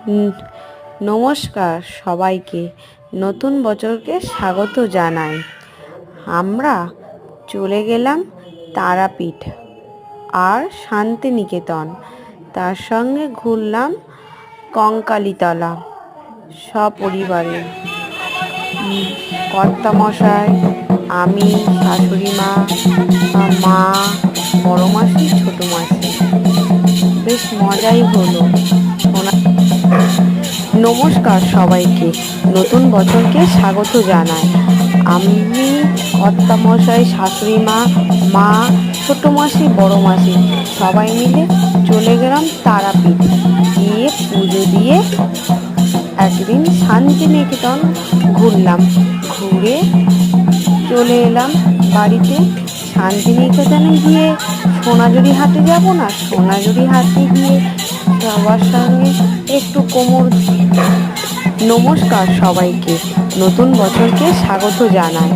ন- নমস্কার সবাইকে, নতুন বছরকে স্বাগত জানাই। আমরা চলে গেলাম তারাপীঠ আর শান্তিনিকেতন, তার সঙ্গে ঘুরলাম কঙ্কালীতলা সপরিবারে। কর্তামশাই, আমি, শাশুড়ি মা, মা, বড় মাসি, ছোট মাসি, বেশ মজাই হলো। নমস্কার সবাইকে, নতুন বছরকে স্বাগত জানাই। আমি, কর্তামশাই, শাশুড়ি মা, মা, ছোট মাসি, বড় মাসি সবাই মিলে চলে গেলাম তারাপীঠ। গিয়ে পুজো দিয়ে একদিন শান্তিনিকেতন ঘুরলাম। ঘুরে চলে এলাম বাড়িতে। শান্তিনিকেতনে গিয়ে সোনাঝুরি হাটে যাব না, সোনাঝুরি হাটে গিয়ে সবার সঙ্গে একটু কোমর। নমস্কার সবাইকে, নতুন বছরকে স্বাগত জানাই।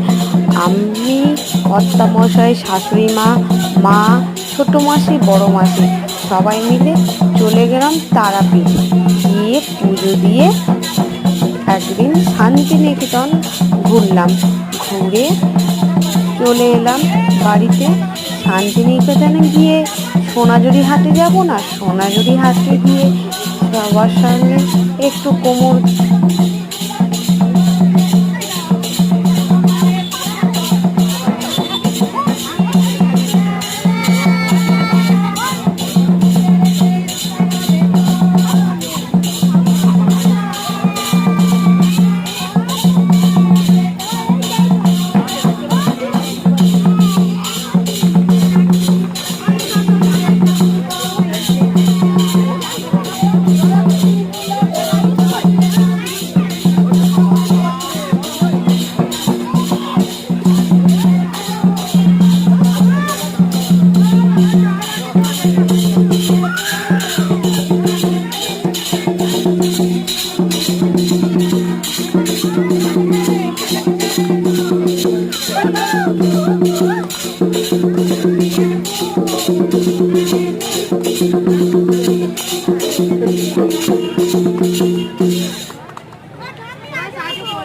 আমি, কর্তামশাই, শাশুড়ি মা, মা, ছোট মাসি, বড় মাসি সবাই মিলে চলে গেলাম তারাপীঠ। গিয়ে পুজো দিয়ে একদিন শান্তিনিকেতন ঘুরলাম। ঘুরে চলে এলাম বাড়িতে। শান্তিনিকেতনে গিয়ে সোনাঝুরি হাটে যাব না, সোনাঝুরি হাটে গিয়ে সবার সঙ্গে একটু কোমর।